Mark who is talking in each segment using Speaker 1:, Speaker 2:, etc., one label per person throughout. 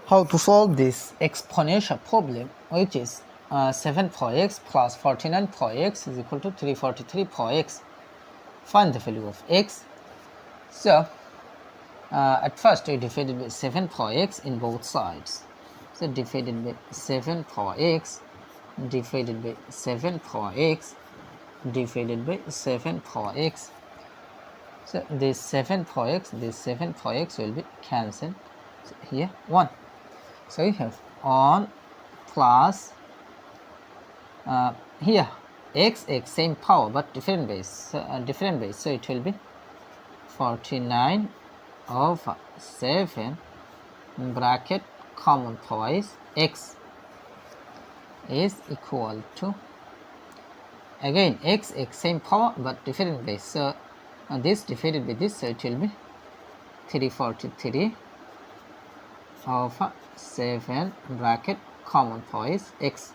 Speaker 1: how to solve this exponential problem, which is 7 for x plus 49 for x is equal to 343 for x. Find the value of x. So at first we divided by 7 for x in both sides. So divided by 7 for x, divided by 7 for x, divided by 7 for x. So this 7 for x, this 7 for x will be cancelled. So here 1. So we have on plus here x same power but different base. So it will be 49 over 7 bracket common power is x is equal to, again x same power but different base. So this divided by this, so it will be 343 over 7 bracket common power is x.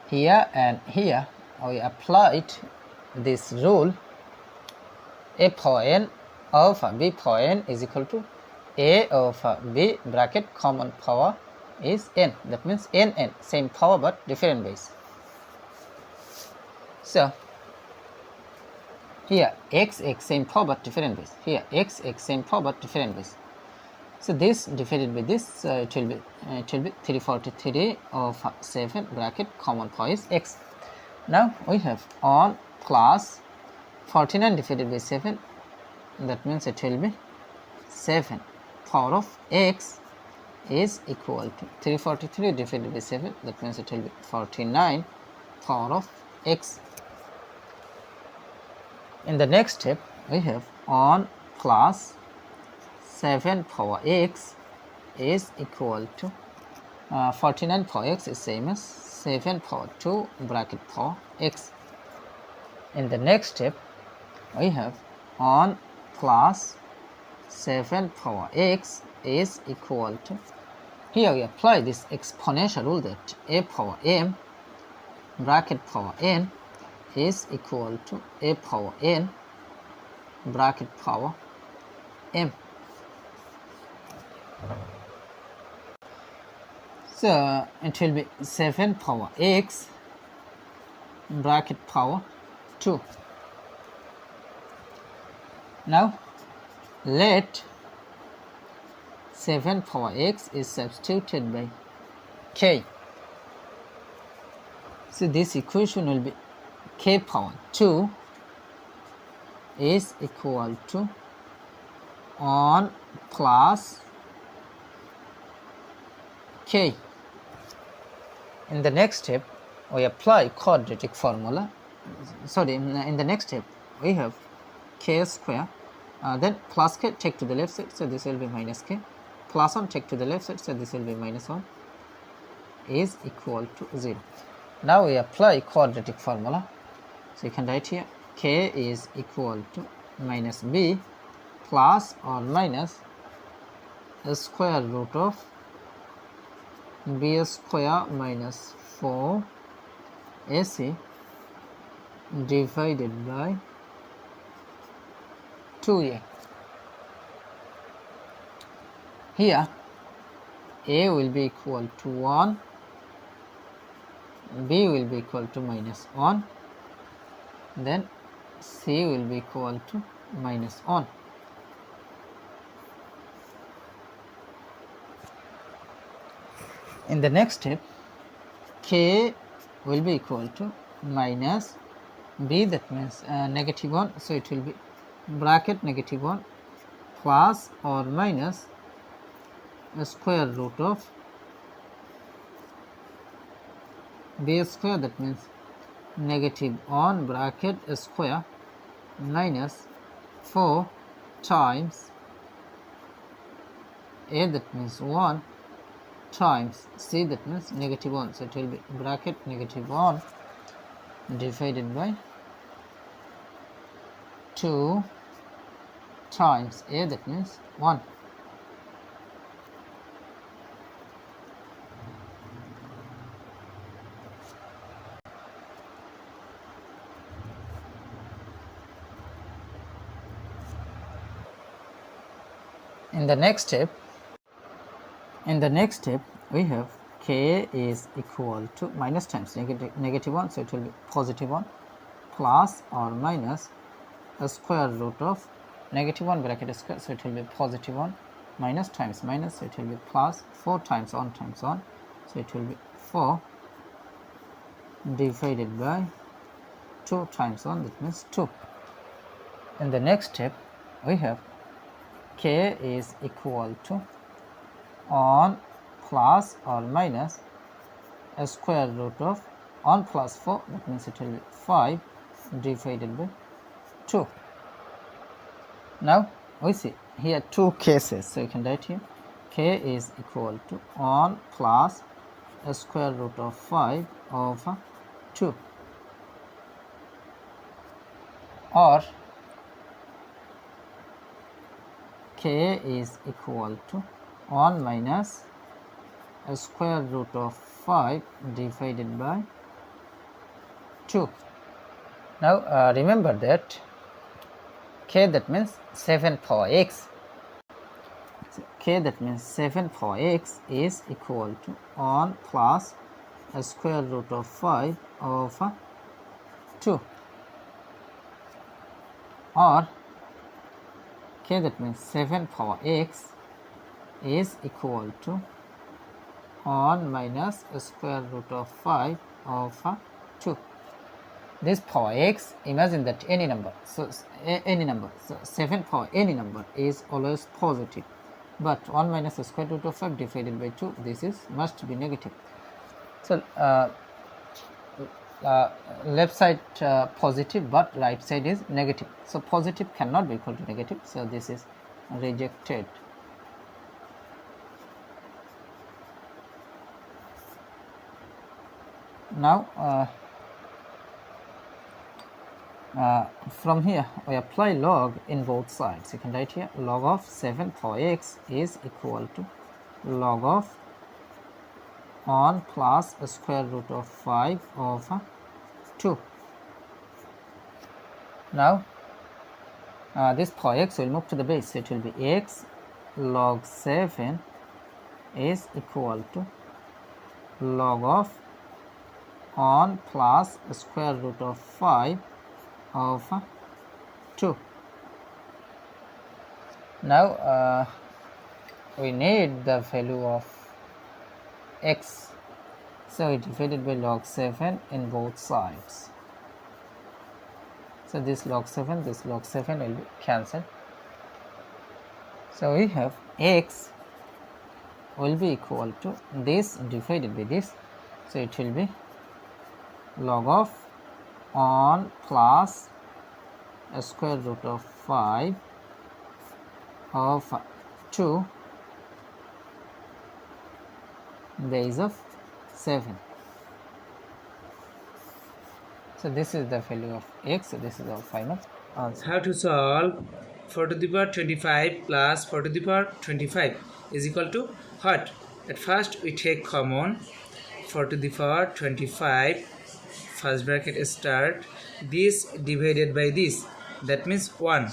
Speaker 1: Here and here we applied this rule, a power n over b power n is equal to a over b bracket common power is n. That means n same power but different base. So here x same power but different base, here x same power but different base. So this divided by this, it will be 343 over 7 bracket common power is x. Now we have on plus 49 divided by 7, that means it will be 7 power of x is equal to 343 divided by 7, that means it will be 49 power of x. In the next step we have on plus 7 power x is equal to 49 power x is same as 7 power 2 bracket power x. In the next step we have on plus 7 power x is equal to, here we apply this exponential rule that a power m bracket power n is equal to a power n bracket power m. So it will be 7 power x bracket power 2. Now let 7 power x is substituted by k. So this equation will be k power 2 is equal to on plus k. In the next step we apply quadratic formula. In the next step we have k square, then plus k take to the left side, so this will be minus k, plus 1 take to the left side, so this will be minus 1 is equal to 0. Now we apply quadratic formula, so you can write here k is equal to minus b plus or minus the square root of b square minus 4 ac divided by 2a. Here a will be equal to 1, b will be equal to minus 1, then c will be equal to minus 1. In the next step k will be equal to minus b, that means negative 1, so it will be bracket negative 1 plus or minus the square root of b square, that means negative 1 bracket square minus 4 times a, that means 1 times c, that means negative 1, so it will be bracket negative 1 divided by 2 times a, that means 1. In the next step In the next step, we have k is equal to minus times negative 1, so it will be positive 1 plus or minus a square root of negative 1 bracket square, so it will be positive 1 minus times minus, so it will be plus 4 times 1 times 1, so it will be 4 divided by 2 times 1, that means 2. In the next step, we have k is equal to on plus or minus a square root of on plus 4, that means it will be 5 divided by 2. Now we see here two cases, so you can write here k is equal to on plus a square root of 5 over 2, or k is equal to 1 minus a square root of 5 divided by 2. Now remember that k, that means 7 power x, so k, that means 7 power x, is equal to 1 plus a square root of 5 over 2, or k, that means 7 power x, is equal to 1 minus a square root of 5 over 2. This power x, imagine that any number, so 7 power any number is always positive, but 1 minus a square root of 5 divided by 2, this is must be negative. So left side positive, but right side is negative, so positive cannot be equal to negative, so this is rejected. Now from here we apply log in both sides. You can write here log of 7 power x is equal to log of 1 plus a square root of 5 over 2. Now this power x will move to the base, so it will be x log 7 is equal to log of 1 plus a square root of 5 over 2. Now we need the value of x, so we divided by log 7 in both sides, so this log 7 will be cancelled, so we have x will be equal to this divided by this, so it will be log of 1 plus a square root of 5 of 2 base of 7. So this is the value of x, so this is our final answer.
Speaker 2: How to solve 4 to the power 25 plus 4 to the power 25 is equal to what? At first we take common 4 to the power 25, first bracket start, this divided by this, that means 1,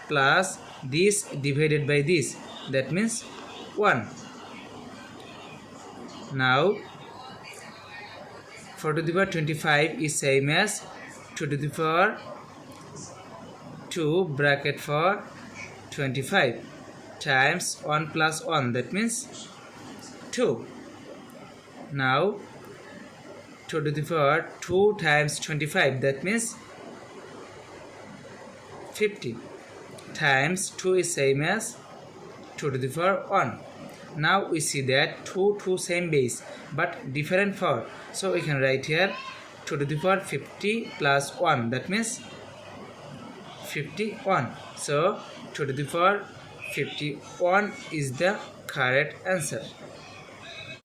Speaker 2: plus this divided by this, that means 1. Now 4 to the power 25 is same as 2 to the power 2 bracket for 25 times 1 plus 1, that means 2. Now 2 to the power 2 times 25, that means 50 times 2 is same as 2 to the power 1. Now we see that 2 same base but different power, so we can write here 2 to the power 50 plus 1, that means 51. So 2 to the power 51 is the correct answer.